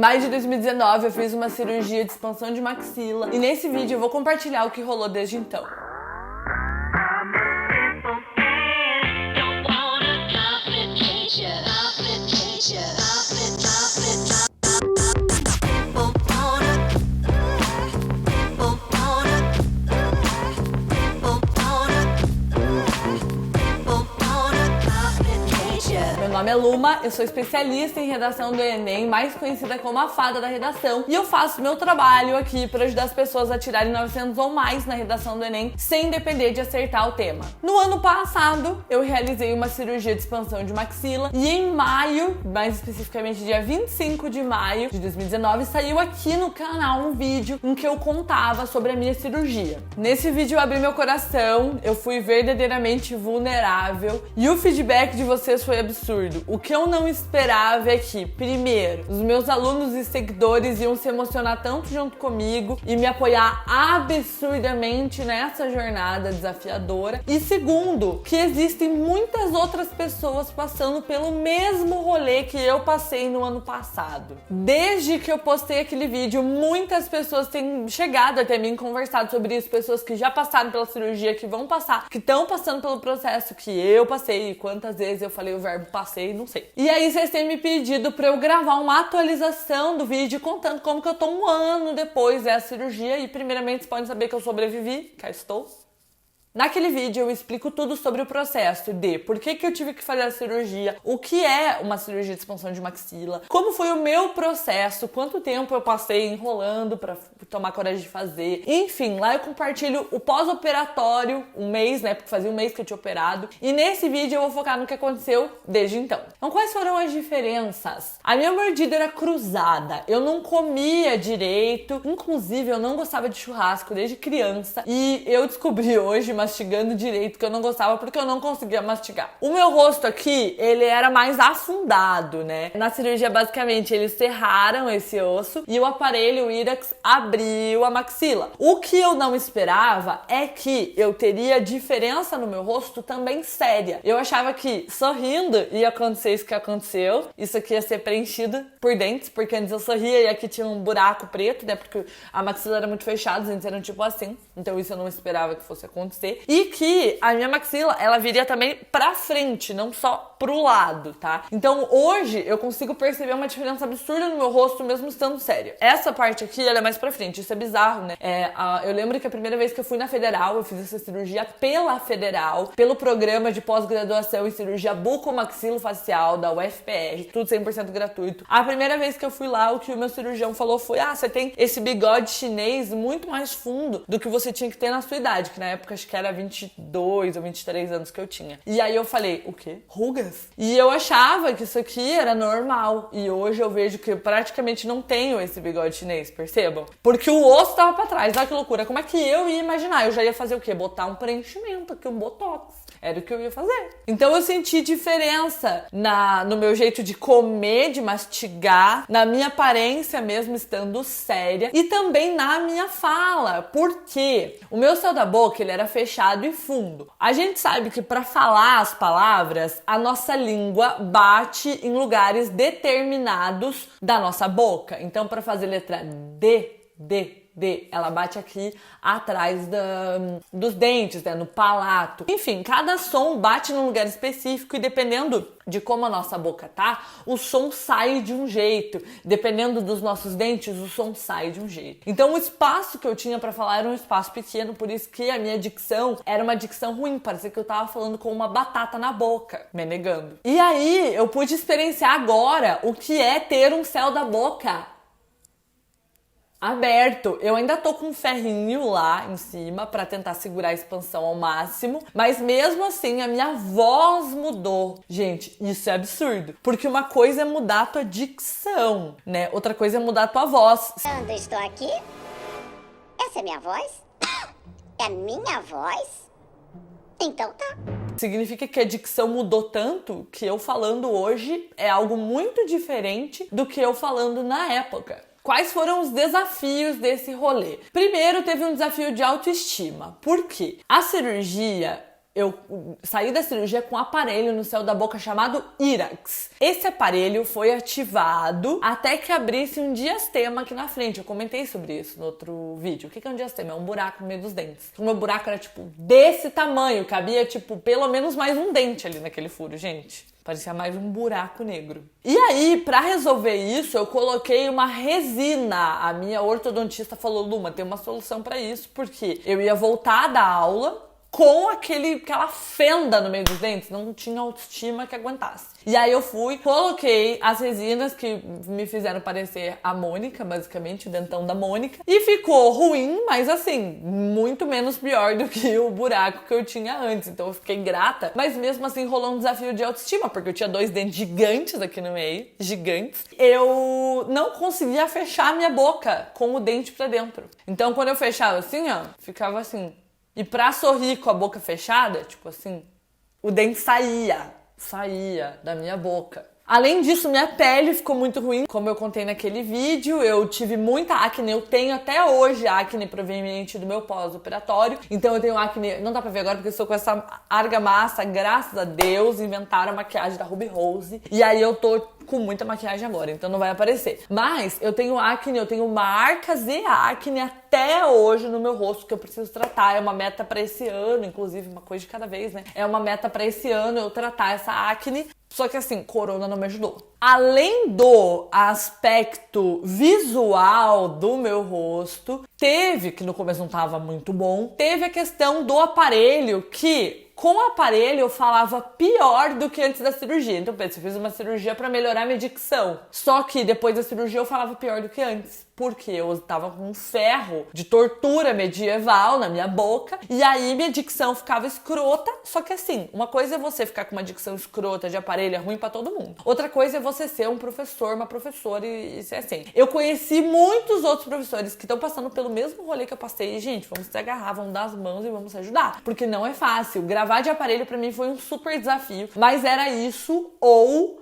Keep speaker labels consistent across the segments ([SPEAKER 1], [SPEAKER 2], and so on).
[SPEAKER 1] maio de 2019 eu fiz uma cirurgia de expansão de maxila e nesse vídeo eu vou compartilhar o que rolou desde então. Meu nome é Luma, eu sou especialista em redação do Enem, mais conhecida como a fada da redação, e eu faço meu trabalho aqui para ajudar as pessoas a tirarem 900 ou mais na redação do Enem, sem depender de acertar o tema. No ano passado, eu realizei uma cirurgia de expansão de maxila, e em maio, mais especificamente dia 25 de maio de 2019, saiu aqui no canal um vídeo em que eu contava sobre a minha cirurgia. Nesse vídeo eu abri meu coração, eu fui verdadeiramente vulnerável, e o feedback de vocês foi absurdo. O que eu não esperava é que, primeiro, os meus alunos e seguidores iam se emocionar tanto junto comigo e me apoiar absurdamente nessa jornada desafiadora. E segundo, que existem muitas outras pessoas passando pelo mesmo rolê que eu passei no ano passado. Desde que eu postei aquele vídeo, muitas pessoas têm chegado até mim, conversado sobre isso, pessoas que já passaram pela cirurgia, que vão passar, que estão passando pelo processo que eu passei, e quantas vezes eu falei o verbo passei, não sei. E aí vocês têm me pedido pra eu gravar uma atualização do vídeo contando como que eu tô um ano depois da cirurgia e primeiramente vocês podem saber que eu sobrevivi, cá estou. Naquele vídeo eu explico tudo sobre o processo de por que eu tive que fazer a cirurgia, o que é uma cirurgia de expansão de maxila, como foi o meu processo, quanto tempo eu passei enrolando pra tomar coragem de fazer. Enfim, lá eu compartilho o pós-operatório, um mês, né, porque fazia um mês que eu tinha operado, e nesse vídeo eu vou focar no que aconteceu desde então. Então, quais foram as diferenças? A minha mordida era cruzada, eu não comia direito, inclusive eu não gostava de churrasco desde criança, e eu descobri hoje, mastigando direito, que eu não gostava porque eu não conseguia mastigar. O meu rosto aqui, ele era mais afundado, né? Na cirurgia, basicamente, eles serraram esse osso e o aparelho, o IRAX, abriu a maxila. O que eu não esperava é que eu teria diferença no meu rosto também séria. Eu achava que sorrindo ia acontecer isso que aconteceu. Isso aqui ia ser preenchido por dentes, porque antes eu sorria e aqui tinha um buraco preto, né? Porque a maxila era muito fechada, os dentes eram tipo assim. Então isso eu não esperava que fosse acontecer. E que a minha maxila, ela viria também pra frente, não só pro lado, tá? Então hoje eu consigo perceber uma diferença absurda no meu rosto, mesmo estando séria. Essa parte aqui, ela é mais pra frente, isso é bizarro, né? Eu lembro que a primeira vez que eu fui na Federal, eu fiz essa cirurgia pela Federal, pelo programa de pós-graduação em cirurgia bucomaxilofacial da UFPR, tudo 100% gratuito. A primeira vez que eu fui lá, o que o meu cirurgião falou foi: você tem esse bigode chinês muito mais fundo do que você tinha que ter na sua idade, que na época acho que era 22 ou 23 anos que eu tinha. E aí eu falei: o quê? Rugas? E eu achava que isso aqui era normal. E hoje eu vejo que eu praticamente não tenho esse bigode chinês, percebam? Porque o osso tava pra trás. Olha que loucura. Como é que eu ia imaginar? Eu já ia fazer o quê? Botar um preenchimento aqui, um botox. Era o que eu ia fazer. Então eu senti diferença no meu jeito de comer, de mastigar, na minha aparência mesmo estando séria e também na minha fala. Por quê? O meu céu da boca, ele era fechado e fundo. A gente sabe que para falar as palavras, a nossa língua bate em lugares determinados da nossa boca. Então, para fazer letra D, ela bate aqui atrás dos dentes, né, no palato. Enfim, cada som bate num lugar específico e dependendo de como a nossa boca tá, o som sai de um jeito. Dependendo dos nossos dentes, o som sai de um jeito. Então o espaço que eu tinha pra falar era um espaço pequeno, por isso que a minha dicção era uma dicção ruim, parecia que eu tava falando com uma batata na boca, me negando. E aí eu pude experienciar agora o que é ter um céu da boca aberto. Eu ainda tô com um ferrinho lá em cima pra tentar segurar a expansão ao máximo, mas mesmo assim a minha voz mudou. Gente, isso é absurdo, porque uma coisa é mudar a tua dicção, né? Outra coisa é mudar a tua voz.
[SPEAKER 2] Quando estou aqui, essa é minha voz? É minha voz? Então tá.
[SPEAKER 1] Significa que a dicção mudou tanto que eu falando hoje é algo muito diferente do que eu falando na época. Quais foram os desafios desse rolê? Primeiro, teve um desafio de autoestima. Por quê? A cirurgia eu saí da cirurgia com um aparelho no céu da boca chamado IRAX. Esse aparelho foi ativado até que abrisse um diastema aqui na frente. Eu comentei sobre isso no outro vídeo. O que é um diastema? É um buraco no meio dos dentes. O meu buraco era, tipo, desse tamanho. Cabia, tipo, pelo menos mais um dente ali naquele furo, gente. Parecia mais um buraco negro. E aí, pra resolver isso, eu coloquei uma resina. A minha ortodontista falou, Luma, tem uma solução pra isso, porque eu ia voltar da aula com aquela fenda no meio dos dentes, não tinha autoestima que aguentasse. E aí eu fui, coloquei as resinas que me fizeram parecer a Mônica, basicamente, o dentão da Mônica, e ficou ruim, mas assim, muito menos pior do que o buraco que eu tinha antes. Então eu fiquei grata, mas mesmo assim rolou um desafio de autoestima, porque eu tinha 2 dentes gigantes aqui no meio, gigantes. Eu não conseguia fechar a minha boca com o dente pra dentro. Então quando eu fechava assim, ó, ficava assim. E pra sorrir com a boca fechada, tipo assim, o dente saía da minha boca. Além disso, minha pele ficou muito ruim. Como eu contei naquele vídeo, eu tive muita acne. Eu tenho até hoje acne proveniente do meu pós-operatório. Então eu tenho acne, não dá pra ver agora porque eu estou com essa argamassa, graças a Deus, inventaram a maquiagem da Ruby Rose. E aí eu tô com muita maquiagem agora, então não vai aparecer. Mas eu tenho acne, eu tenho marcas de acne até hoje no meu rosto que eu preciso tratar. É uma meta pra esse ano, inclusive, uma coisa de cada vez, né? É uma meta pra esse ano eu tratar essa acne. Só que assim, corona não me ajudou. Além do aspecto visual do meu rosto, teve, que no começo não tava muito bom, teve a questão do aparelho que... Com o aparelho eu falava pior do que antes da cirurgia. Então pensa, eu fiz uma cirurgia pra melhorar minha dicção. Só que depois da cirurgia eu falava pior do que antes. Porque eu tava com um ferro de tortura medieval na minha boca. E aí minha dicção ficava escrota. Só que assim, uma coisa é você ficar com uma dicção escrota de aparelho, é ruim pra todo mundo. Outra coisa é você ser um professor, uma professora e ser assim. Eu conheci muitos outros professores que estão passando pelo mesmo rolê que eu passei. E, gente, vamos se agarrar, vamos dar as mãos e vamos se ajudar. Porque não é fácil. Gravar de aparelho pra mim foi um super desafio. Mas era isso ou...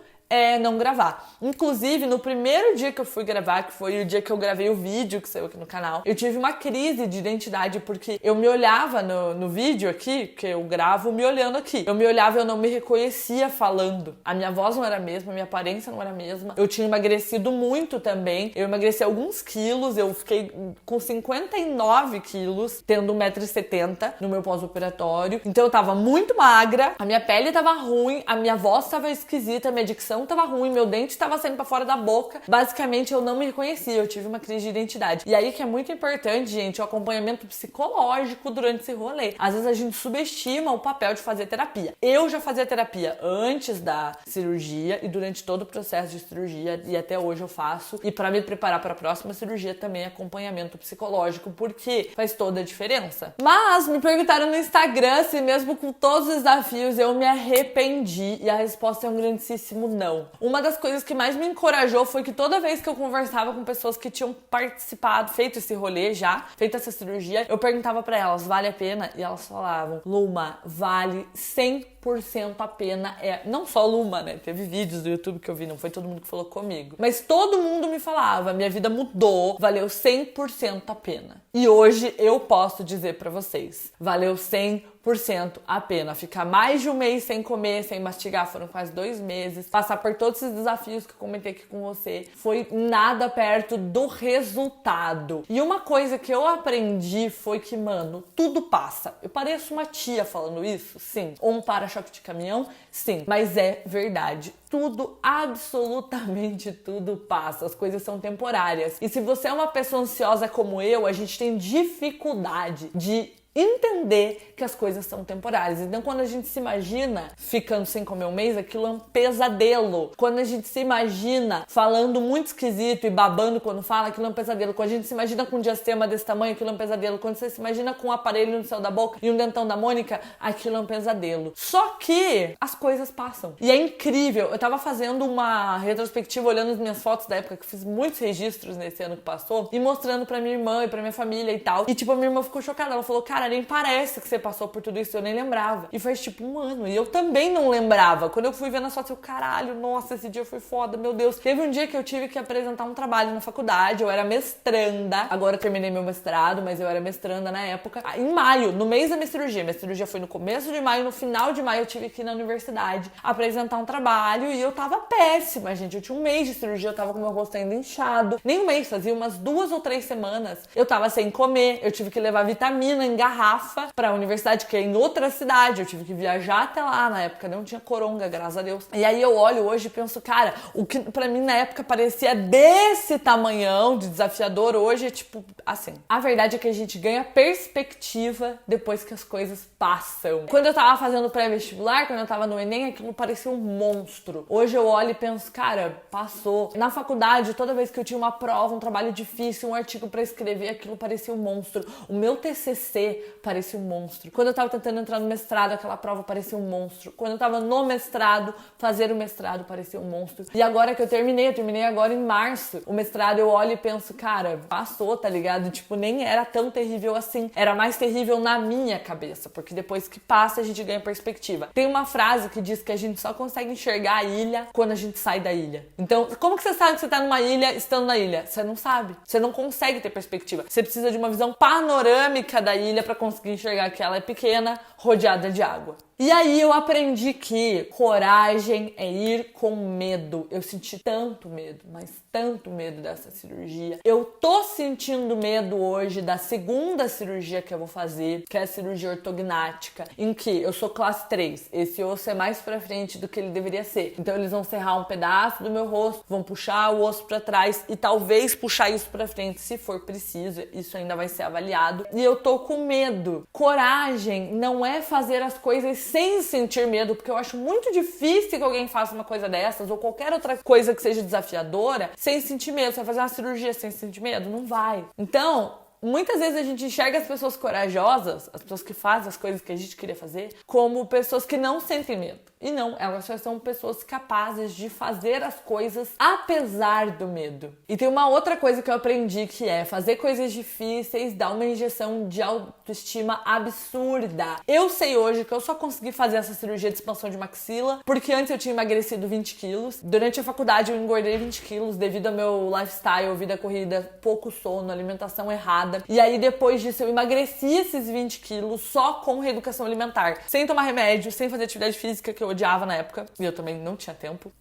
[SPEAKER 1] não gravar. Inclusive, no primeiro dia que eu fui gravar, que foi o dia que eu gravei o vídeo que saiu aqui no canal, eu tive uma crise de identidade, porque eu me olhava no vídeo aqui, que eu gravo me olhando aqui. Eu me olhava e eu não me reconhecia falando. A minha voz não era a mesma, a minha aparência não era a mesma. Eu tinha emagrecido muito também. Eu emagreci alguns quilos, eu fiquei com 59 quilos, tendo 1,70 m no meu pós-operatório. Então eu tava muito magra, a minha pele tava ruim, a minha voz tava esquisita, a minha dicção tava ruim, meu dente tava saindo pra fora da boca. Basicamente, eu não me reconhecia, eu tive uma crise de identidade. E aí que é muito importante, gente, o acompanhamento psicológico durante esse rolê. Às vezes a gente subestima o papel de fazer terapia. Eu já fazia terapia antes da cirurgia e durante todo o processo de cirurgia, e até hoje eu faço. E pra me preparar pra próxima cirurgia também acompanhamento psicológico, porque faz toda a diferença. Mas me perguntaram no Instagram se mesmo com todos os desafios eu me arrependi, e a resposta é um grandíssimo não. Uma das coisas que mais me encorajou foi que toda vez que eu conversava com pessoas que tinham participado, feito esse rolê já, feito essa cirurgia, eu perguntava pra elas, vale a pena? E elas falavam, Luma, vale 100% a pena. Não só Luma, né? Teve vídeos do YouTube que eu vi, não foi todo mundo que falou comigo. Mas todo mundo me falava, minha vida mudou, valeu 100% a pena. E hoje eu posso dizer pra vocês, valeu 100% a pena. Ficar mais de um mês sem comer, sem mastigar, foram quase 2 meses. Passar por todos esses desafios que eu comentei aqui com você, foi nada perto do resultado. E uma coisa que eu aprendi foi que, mano, tudo passa. Eu pareço uma tia falando isso? Sim. Ou um para-choque de caminhão? Sim. Mas é verdade. Tudo, absolutamente tudo passa. As coisas são temporárias. E se você é uma pessoa ansiosa como eu, a gente tem dificuldade de entender que as coisas são temporárias. Então, quando a gente se imagina ficando sem comer um mês, aquilo é um pesadelo. Quando a gente se imagina falando muito esquisito e babando quando fala, aquilo é um pesadelo. Quando a gente se imagina com um diastema desse tamanho, aquilo é um pesadelo. Quando você se imagina com um aparelho no céu da boca e um dentão da Mônica, aquilo é um pesadelo. Só que as coisas passam. E é incrível. Eu tava fazendo uma retrospectiva, olhando as minhas fotos da época, que eu fiz muitos registros nesse ano que passou, e mostrando pra minha irmã e pra minha família e tal. E tipo, a minha irmã ficou chocada. Ela falou, cara, cara, nem parece que você passou por tudo isso, eu nem lembrava. E faz tipo 1 ano, e eu também não lembrava. Quando eu fui vendo as fotos, eu, caralho, nossa, esse dia foi foda, meu Deus. Teve um dia que eu tive que apresentar um trabalho na faculdade, eu era mestranda, agora eu terminei meu mestrado, mas eu era mestranda na época. Em maio, no mês da minha cirurgia foi no começo de maio, no final de maio eu tive que ir na universidade apresentar um trabalho e eu tava péssima, gente. Eu tinha 1 mês de cirurgia, eu tava com meu rosto ainda inchado. Nem 1 mês, fazia umas 2 ou 3 semanas. Eu tava sem comer, eu tive que levar vitamina em garrafa pra universidade, que é em outra cidade. Eu tive que viajar até lá, na época não tinha coronga, graças a Deus. E aí eu olho hoje e penso, cara, o que pra mim na época parecia desse tamanhão de desafiador, hoje é tipo assim. A verdade é que a gente ganha perspectiva depois que as coisas passam. Quando eu tava fazendo pré-vestibular, quando eu tava no Enem, aquilo parecia um monstro. Hoje eu olho e penso, cara, passou. Na faculdade, toda vez que eu tinha uma prova, um trabalho difícil, um artigo pra escrever, aquilo parecia um monstro. O meu TCC parecia um monstro. Quando eu tava tentando entrar no mestrado, aquela prova parecia um monstro. Quando eu tava no mestrado, fazer o mestrado parecia um monstro. E agora que eu terminei agora em março. O mestrado eu olho e penso, cara, passou, tá ligado? Tipo, nem era tão terrível assim. Era mais terrível na minha cabeça, porque depois que passa a gente ganha perspectiva. Tem uma frase que diz que a gente só consegue enxergar a ilha quando a gente sai da ilha. Então, como que você sabe que você tá numa ilha estando na ilha? Você não sabe. Você não consegue ter perspectiva. Você precisa de uma visão panorâmica da ilha pra conseguir enxergar que ela é pequena, rodeada de água. E aí eu aprendi que coragem é ir com medo. Eu senti tanto medo, mas tanto medo dessa cirurgia. Eu tô sentindo medo hoje da segunda cirurgia que eu vou fazer, que é a cirurgia ortognática, em que eu sou classe 3. Esse osso é mais pra frente do que ele deveria ser. Então eles vão serrar um pedaço do meu rosto, vão puxar o osso pra trás e talvez puxar isso pra frente se for preciso. Isso ainda vai ser avaliado. E eu tô com medo. Coragem não é fazer as coisas sem sentir medo, porque eu acho muito difícil que alguém faça uma coisa dessas ou qualquer outra coisa que seja desafiadora sem sentir medo. Você vai fazer uma cirurgia sem sentir medo? Não vai. Então, muitas vezes a gente enxerga as pessoas corajosas, as pessoas que fazem as coisas que a gente queria fazer, como pessoas que não sentem medo. E não, elas só são pessoas capazes de fazer as coisas apesar do medo. E tem uma outra coisa que eu aprendi, que é fazer coisas difíceis dá uma injeção de autoestima absurda. Eu sei hoje que eu só consegui fazer essa cirurgia de expansão de maxila porque antes eu tinha emagrecido 20 quilos. Durante a faculdade eu engordei 20 quilos devido ao meu lifestyle, vida corrida, pouco sono, alimentação errada. E aí depois disso eu emagreci esses 20 quilos só com reeducação alimentar. Sem tomar remédio, sem fazer atividade física, que eu odiava na época. E eu também não tinha tempo.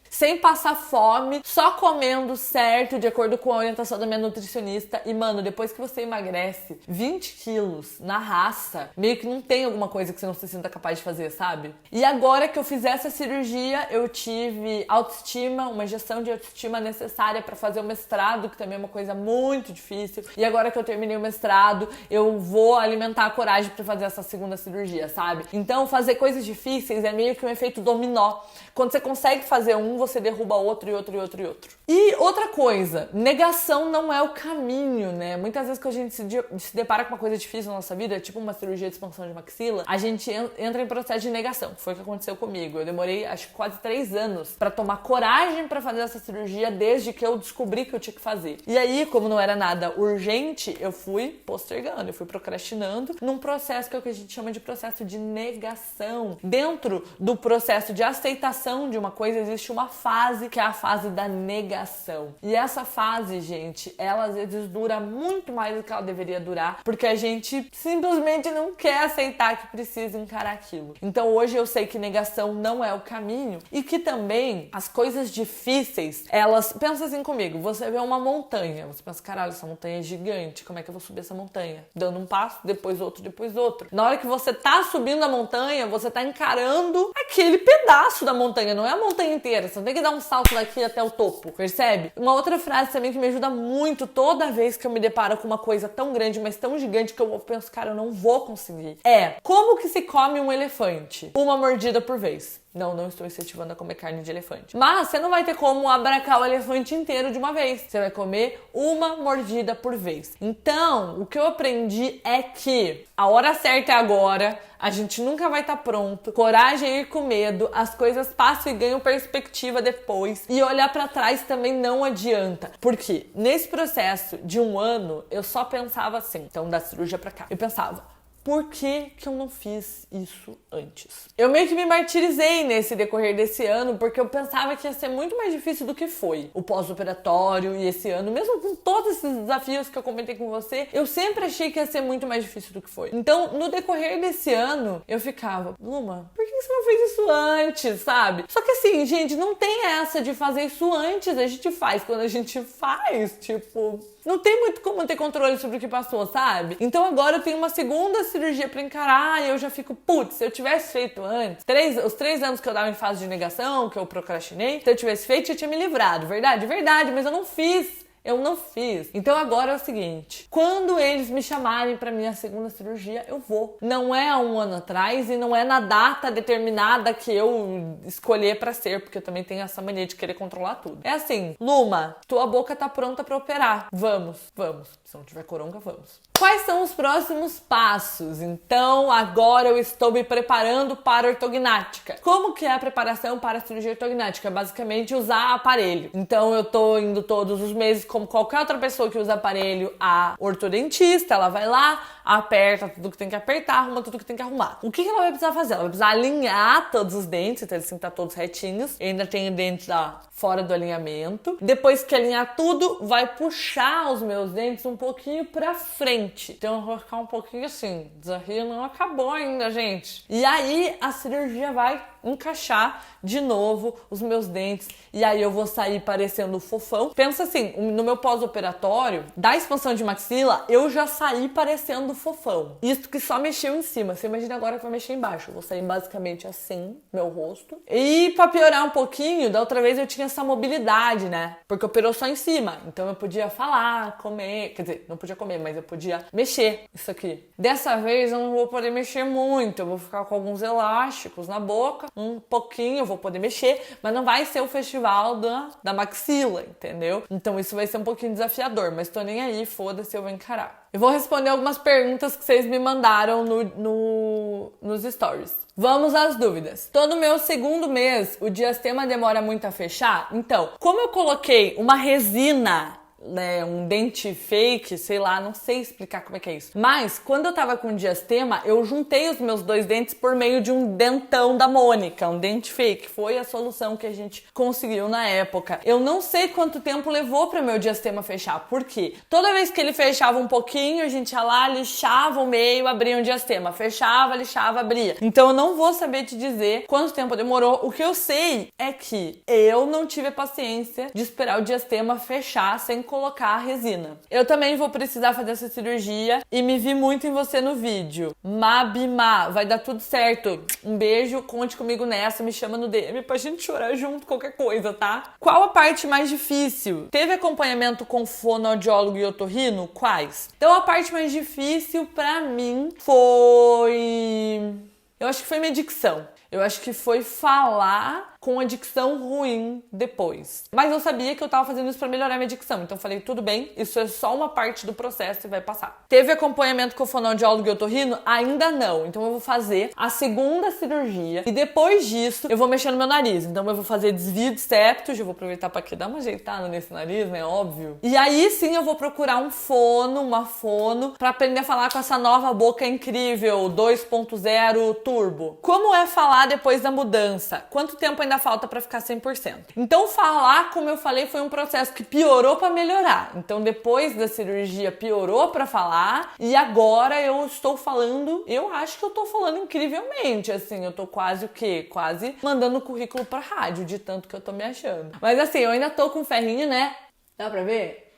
[SPEAKER 1] Sem passar fome, só comendo certo, de acordo com a orientação da minha nutricionista. E, mano, depois que você emagrece 20 quilos na raça, meio que não tem alguma coisa que você não se sinta capaz de fazer, sabe? E agora que eu fiz essa cirurgia, eu tive autoestima, uma injeção de autoestima necessária pra fazer o mestrado, que também é uma coisa muito difícil. E agora que eu terminei o mestrado, eu vou alimentar a coragem pra fazer essa segunda cirurgia, sabe? Então, fazer coisas difíceis é meio que um efeito dominó. Quando você consegue fazer um, você derruba outro e outro e outro e outro. E outra coisa, negação não é o caminho, né? Muitas vezes que a gente se depara com uma coisa difícil na nossa vida, tipo uma cirurgia de expansão de maxila, a gente entra em processo de negação. Foi o que aconteceu comigo. Eu demorei, acho que quase 3 anos pra tomar coragem pra fazer essa cirurgia desde que eu descobri que eu tinha que fazer. E aí, como não era nada urgente, eu fui postergando, eu fui procrastinando num processo que é o que a gente chama de processo de negação. Dentro do processo de aceitação de uma coisa, existe uma fase que é a fase da negação. E essa fase, gente, ela às vezes dura muito mais do que ela deveria durar, porque a gente simplesmente não quer aceitar que precisa encarar aquilo. Então hoje eu sei que negação não é o caminho e que também as coisas difíceis, elas... Pensa assim comigo, você vê uma montanha, você pensa, caralho, essa montanha é gigante, como é que eu vou subir essa montanha? Dando um passo, depois outro, depois outro. Na hora que você tá subindo a montanha, você tá encarando aquele pedaço da montanha, não é a montanha inteira. Você não tem que dar um salto daqui até o topo, percebe? Uma outra frase também que me ajuda muito toda vez que eu me deparo com uma coisa tão grande, mas tão gigante, que eu penso, cara, eu não vou conseguir. É, como que se come um elefante? Uma mordida por vez. Não estou incentivando a comer carne de elefante. Mas você não vai ter como abracar o elefante inteiro de uma vez. Você vai comer uma mordida por vez. Então, o que eu aprendi é que a hora certa é agora, a gente nunca vai estar pronto. Coragem é ir com medo, as coisas passam e ganham perspectiva depois. E olhar pra trás também não adianta. Porque nesse processo de 1 ano, eu só pensava assim, então da cirurgia pra cá, eu pensava, por que eu não fiz isso antes? Eu meio que me martirizei nesse decorrer desse ano, porque eu pensava que ia ser muito mais difícil do que foi. O pós-operatório e esse ano, mesmo com todos esses desafios que eu comentei com você, eu sempre achei que ia ser muito mais difícil do que foi. Então, no decorrer desse ano, eu ficava, Luma, por que você não fez isso antes, sabe? Só que assim, gente, não tem essa de fazer isso antes, a gente faz quando a gente faz, tipo... Não tem muito como ter controle sobre o que passou, sabe? Então agora eu tenho uma segunda cirurgia pra encarar e eu já fico, putz, se eu tivesse feito antes, os 3 anos que eu dava em fase de negação, que eu procrastinei, se eu tivesse feito, eu tinha me livrado, verdade, mas eu não fiz. Eu não fiz. Então agora é o seguinte, quando eles me chamarem pra minha segunda cirurgia, eu vou. Não é há 1 ano atrás e não é na data determinada que eu escolher pra ser, porque eu também tenho essa mania de querer controlar tudo. É assim, Luma, tua boca tá pronta pra operar. Vamos. Se não tiver coronga, vamos. Quais são os próximos passos? Então, agora eu estou me preparando para a ortognática. Como que é a preparação para a cirurgia ortognática? Basicamente, usar aparelho. Então, eu tô indo todos os meses, como qualquer outra pessoa que usa aparelho, a ortodontista. Ela vai lá, aperta tudo que tem que apertar, arruma tudo que tem que arrumar. O que ela vai precisar fazer? Ela vai precisar alinhar todos os dentes, então eles têm que estar todos retinhos. Eu ainda tenho dentes fora do alinhamento. Depois que alinhar tudo, vai puxar os meus dentes um pouquinho pra frente. Então eu vou ficar um pouquinho assim. O desafio não acabou ainda, gente. E aí a cirurgia vai encaixar de novo os meus dentes e aí eu vou sair parecendo fofão. Pensa assim, no meu pós-operatório, da expansão de maxila, eu já saí parecendo fofão. Isso que só mexeu em cima. Você imagina agora que vai mexer embaixo. Eu vou sair basicamente assim, meu rosto. E pra piorar um pouquinho, da outra vez eu tinha essa mobilidade, né? Porque operou só em cima. Então eu podia falar, comer. Quer dizer, não podia comer, mas eu podia mexer isso aqui. Dessa vez eu não vou poder mexer muito. Eu vou ficar com alguns elásticos na boca. Um pouquinho eu vou poder mexer, mas não vai ser o festival da maxila, entendeu? Então isso vai ser um pouquinho desafiador, mas tô nem aí, foda-se, eu vou encarar. Eu vou responder algumas perguntas que vocês me mandaram nos stories. Vamos às dúvidas. Tô no meu 2º mês, o diastema demora muito a fechar? Então, como eu coloquei uma resina, né, um dente fake, sei lá, não sei explicar como é que é isso. Mas, quando eu tava com diastema, eu juntei os meus 2 dentes por meio de um dentão da Mônica, um dente fake. Foi a solução que a gente conseguiu na época. Eu não sei quanto tempo levou para meu diastema fechar, porque toda vez que ele fechava um pouquinho, a gente ia lá, lixava o meio, abria um diastema. Fechava, lixava, abria. Então, eu não vou saber te dizer quanto tempo demorou. O que eu sei é que eu não tive a paciência de esperar o diastema fechar sem colocar a resina. Eu também vou precisar fazer essa cirurgia e me vi muito em você no vídeo. Mabima, vai dar tudo certo. Um beijo, conte comigo nessa, me chama no DM pra gente chorar junto, qualquer coisa, tá? Qual a parte mais difícil? Teve acompanhamento com fonoaudiólogo e otorrino? Quais? Então a parte mais difícil pra mim foi... Eu acho que foi minha dicção. Eu acho que foi falar com a dicção ruim depois. Mas eu sabia que eu tava fazendo isso pra melhorar minha dicção. Então falei, tudo bem, isso é só uma parte do processo e vai passar. Teve acompanhamento com o fonoaudiólogo e otorrino? Ainda não. Então eu vou fazer a 2ª cirurgia e depois disso eu vou mexer no meu nariz. Então eu vou fazer desvio de septo, já vou aproveitar pra aqui dar uma ajeitada nesse nariz, né? Óbvio. E aí sim eu vou procurar uma fono, pra aprender a falar com essa nova boca incrível 2.0 turbo. Como é falar depois da mudança? Quanto tempo ainda falta pra ficar 100%? Então falar, como eu falei, foi um processo que piorou pra melhorar. Então depois da cirurgia piorou pra falar e agora eu estou falando, eu acho que eu tô falando incrivelmente, assim, eu tô quase o quê? Quase mandando currículo pra rádio, de tanto que eu tô me achando. Mas assim, eu ainda tô com ferrinho, né? Dá pra ver?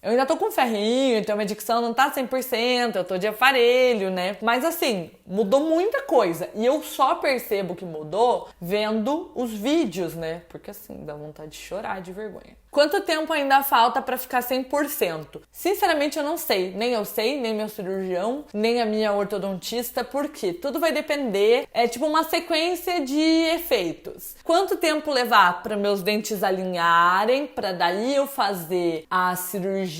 [SPEAKER 1] Eu ainda tô com ferrinho, então minha dicção não tá 100%, eu tô de aparelho, né? Mas assim, mudou muita coisa. E eu só percebo que mudou vendo os vídeos, né? Porque assim, dá vontade de chorar de vergonha. Quanto tempo ainda falta pra ficar 100%? Sinceramente, eu não sei. Nem eu sei, nem meu cirurgião, nem a minha ortodontista, porque tudo vai depender. É tipo uma sequência de efeitos. Quanto tempo levar para meus dentes alinharem, para daí eu fazer a cirurgia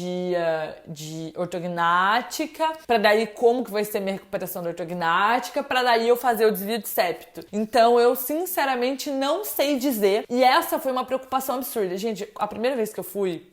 [SPEAKER 1] de ortognática, para daí como que vai ser minha recuperação da ortognática, para daí eu fazer o desvio de septo. Então eu sinceramente não sei dizer, e essa foi uma preocupação absurda. Gente, a primeira vez que eu fui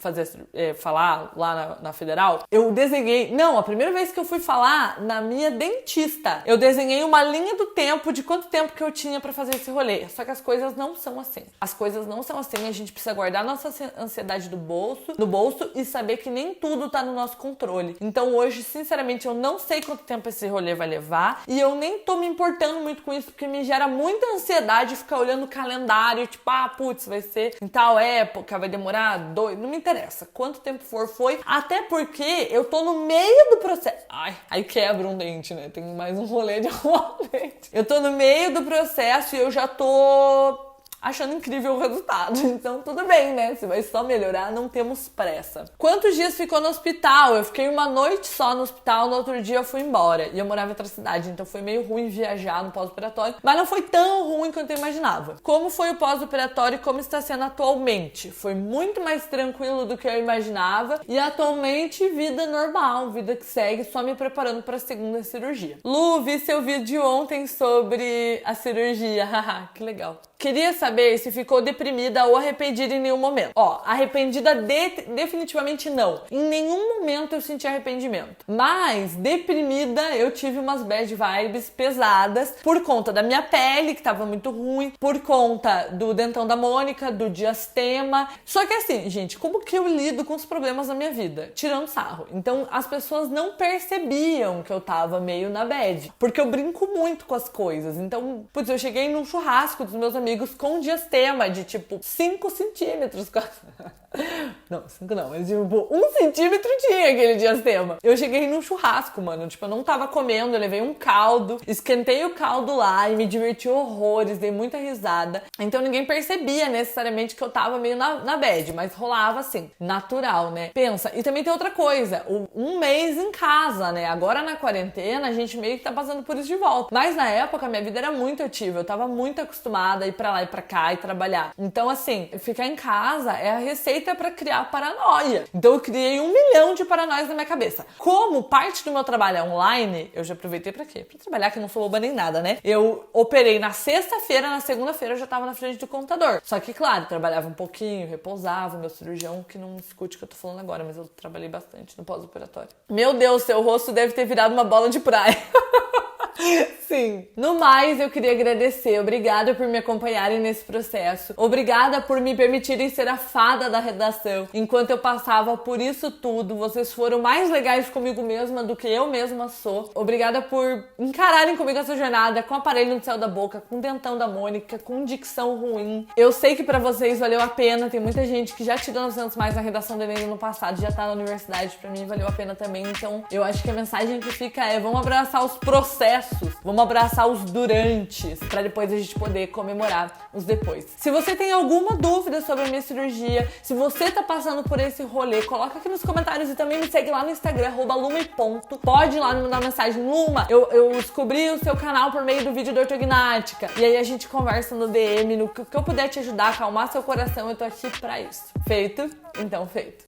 [SPEAKER 1] falar lá na Federal, eu desenhei, não, a primeira vez que eu fui falar na minha dentista, eu desenhei uma linha do tempo de quanto tempo que eu tinha pra fazer esse rolê. Só que as coisas não são assim. As coisas não são assim. A gente precisa guardar nossa ansiedade no bolso e saber que nem tudo tá no nosso controle. Então hoje, sinceramente, eu não sei quanto tempo esse rolê vai levar e eu nem tô me importando muito com isso, porque me gera muita ansiedade ficar olhando o calendário, tipo, putz, vai ser em tal época, vai demorar não me interessa. Quanto tempo foi. Até porque eu tô no meio do processo. Ai, aí quebra um dente, né? Tem mais um rolê de arrumar o dente. Eu tô no meio do processo e eu já tô achando incrível o resultado. Então tudo bem, né? Se vai só melhorar, não temos pressa. Quantos dias ficou no hospital? Eu fiquei uma noite só no hospital, no outro dia eu fui embora. E eu morava em outra cidade, então foi meio ruim viajar no pós-operatório. Mas não foi tão ruim quanto eu imaginava. Como foi o pós-operatório e como está sendo atualmente? Foi muito mais tranquilo do que eu imaginava. E atualmente, vida normal, vida que segue, só me preparando para a segunda cirurgia. Lu, vi seu vídeo ontem sobre a cirurgia. Haha, que legal. Queria saber se ficou deprimida ou arrependida em nenhum momento. Arrependida definitivamente não. Em nenhum momento eu senti arrependimento. Mas deprimida eu tive umas bad vibes pesadas por conta da minha pele, que tava muito ruim, por conta do dentão da Mônica, do diastema. Só que assim, gente, como que eu lido com os problemas da minha vida? Tirando sarro. Então as pessoas não percebiam que eu tava meio na bad. Porque eu brinco muito com as coisas. Então, putz, eu cheguei num churrasco dos meus amigos com diastema de tipo 5 centímetros. Não, 5 não, mas tipo 1 centímetro tinha aquele diastema. Eu cheguei num churrasco, mano, tipo, eu não tava comendo, eu levei um caldo, esquentei o caldo lá e me diverti horrores, dei muita risada. Então ninguém percebia necessariamente que eu tava meio na bad, mas rolava assim, natural, né? Pensa, e também tem outra coisa, um mês em casa, né? Agora na quarentena a gente meio que tá passando por isso de volta. Mas na época minha vida era muito ativa, eu tava muito acostumada a ir pra lá e pra cá e trabalhar. Então assim, ficar em casa é a receita pra criar paranoia. Então eu criei 1 milhão de paranoias na minha cabeça. Como parte do meu trabalho é online, eu já aproveitei pra quê? Pra trabalhar, que eu não sou boba nem nada, né? Eu operei na sexta-feira, na segunda-feira eu já tava na frente do computador. Só que, claro, trabalhava um pouquinho, repousava, meu cirurgião que não escute o que eu tô falando agora, mas eu trabalhei bastante no pós-operatório. Meu Deus, seu rosto deve ter virado uma bola de praia. Sim. No mais, eu queria agradecer. Obrigada por me acompanharem nesse processo. Obrigada por me permitirem ser a fada da redação. Enquanto eu passava por isso tudo, vocês foram mais legais comigo mesma do que eu mesma sou. Obrigada por encararem comigo essa jornada com aparelho no céu da boca, com dentão da Mônica, com dicção ruim. Eu sei que pra vocês valeu a pena. Tem muita gente que já tirou 900 mais na redação do Enem no passado, já tá na universidade. Pra mim valeu a pena também. Então eu acho que a mensagem que fica é: vamos abraçar os processos. Vamos abraçar os durantes, pra depois a gente poder comemorar os depois. Se você tem alguma dúvida sobre a minha cirurgia, se você tá passando por esse rolê, coloca aqui nos comentários e também me segue lá no Instagram, @luma_ponto. Pode ir lá me mandar mensagem: Luma, eu descobri o seu canal por meio do vídeo da ortognática. E aí a gente conversa no DM, no que eu puder te ajudar, acalmar seu coração, eu tô aqui pra isso. Feito? Então feito.